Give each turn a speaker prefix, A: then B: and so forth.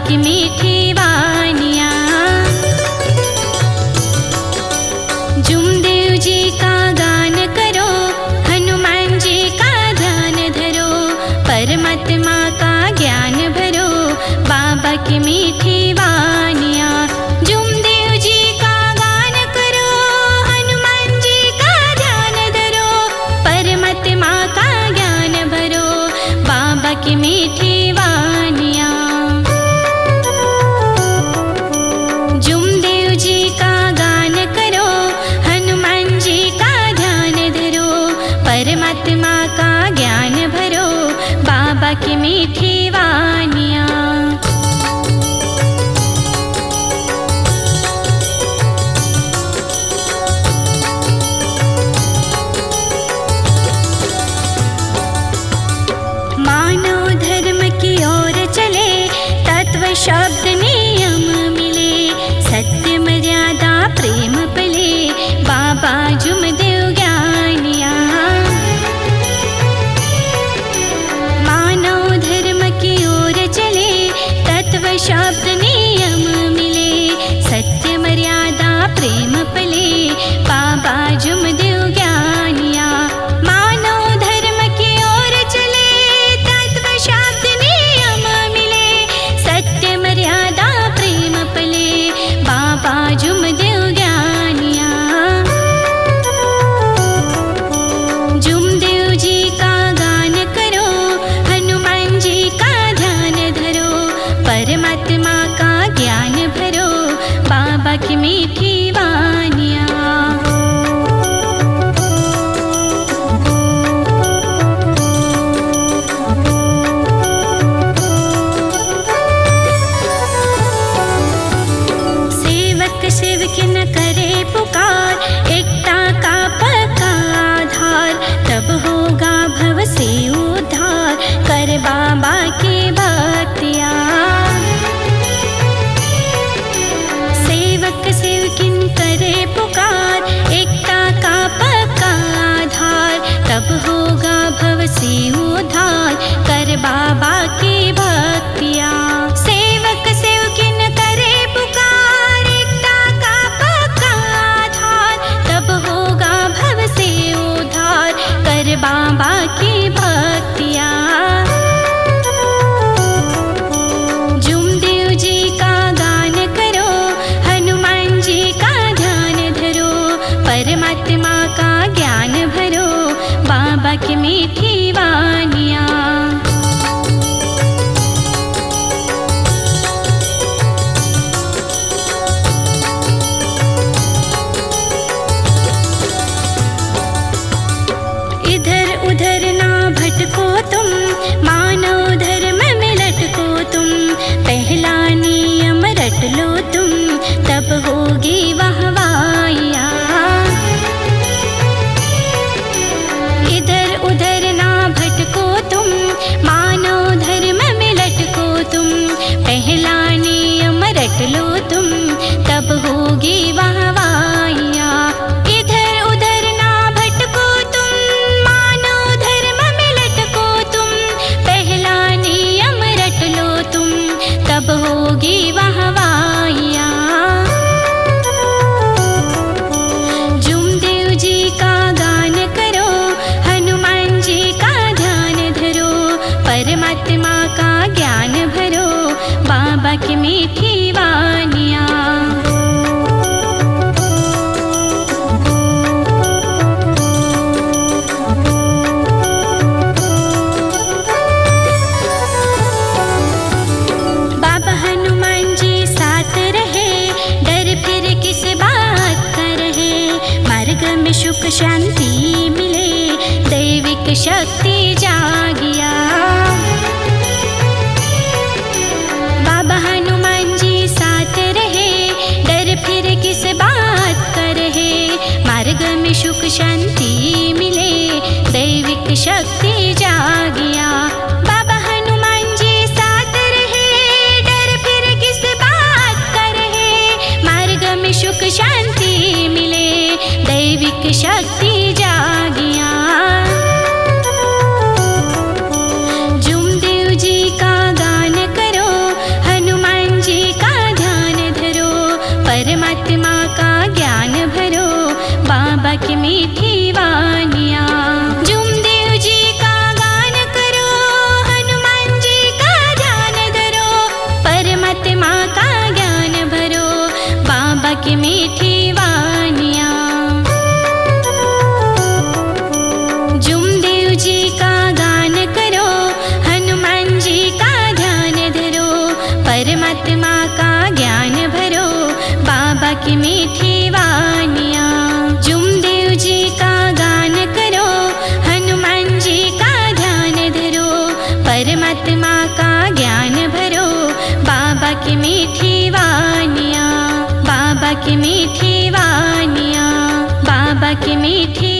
A: की मीठी वानियाँ। जुमदेव जी का गान करो, हनुमान जी का ध्यान धरो, परमात्मा का ज्ञान भरो, बाबा की मीठी वानियाँ। जुमदेव जी का गान करो, हनुमान जी का ध्यान धरो, परमात्मा का ज्ञान भरो, बाबा की मीठी वानियाँ। जुमदेव जी का गान करो, हनुमान जी का ध्यान धरो, परमात्मा का ज्ञान भरो, बाबा की मीठी वानियाँ। मानव धर्म की ओर चले, तत्व शब्द नियम मिले, सत्य मर्यादा प्रेम पले, बाबा जुमदेव ज्ञानियाँ। मानव धर्म की ओर चले, तत्व शब्द नियम मिले, सत्य मर्यादा प्रेम पले, बाबा जुमदेव ज्ञानियाँ। मानव धर्म की ओर चले, तत्व शब्द नियम मिले, सत्य मर्यादा प्रेम पले, बाबा जुमदेव ज्ञानियाँ। जुमदेव जी का गान करो, हनुमान जी का ध्यान धरो, परमात्मा का ज्ञान भरो, बाबा की मीठी वानियाँ। सेवक सेवक न करे पुकार, एकता का पक्का आधार, तब होगा भव से उद्धार, कर बाबा की भक्तियाँ। सेवक सेवकिन करे पुकार, एकता का पक्का आधार, तब होगा भव से उद्धार, कर बाबा की भक्तियाँ। सेवक सेवकिन करे पुकार, एकता का पक्का आधार, तब होगा भव से उद्धार, कर बाबा की भक्तियाँ। जुमदेव जी का गान करो, हनुमान जी का ध्यान धरो, परमात्मा का ज्ञान भरो, बाबा की मीठी वानियाँ। इधर उधर ना भटको तुम, मानव धर्म में लटको तुम, पहला नियम रट लो तुम, तब होगी वाहवाइयाँ। इधर उधर ना भटको तुम, मानव धर्म में लटको तुम, पहला नियम रट लो तुम, तब होगी वाहवाइयाँ। इधर उधर ना भटको तुम, मानव धर्म में लटको तुम, पहला नियम रट लो तुम, तब होगी वाहवाइयाँ। जुमदेव जी का गान करो, हनुमान जी का ध्यान धरो, परमात्मा का ज्ञान भरो, बाबा की मीठी वानियाँ। बाबा हनुमान जी साथ रहे, डर फिर किस बात का रहे, मार्ग में सुख शांति मिले, दैविक शक्ति जागिया। बाबा हनुमान जी साथ रहे, डर फिर किस बात का रहे, मार्ग में सुख शांति मिले, दैविक शक्ति जागिया। बाबा हनुमान जी साथ रहे, डर फिर किस बात का रहे, मार्ग में सुख शांति मिले, दैविक शक्ति जागिया। की मीठी वानियाँ। जुमदेव जी का गान करो, हनुमान जी का ध्यान धरो, परमात्मा का ज्ञान भरो, बाबा की मीठी वानियाँ, बाबा की मीठी वानियाँ, बाबा की मीठी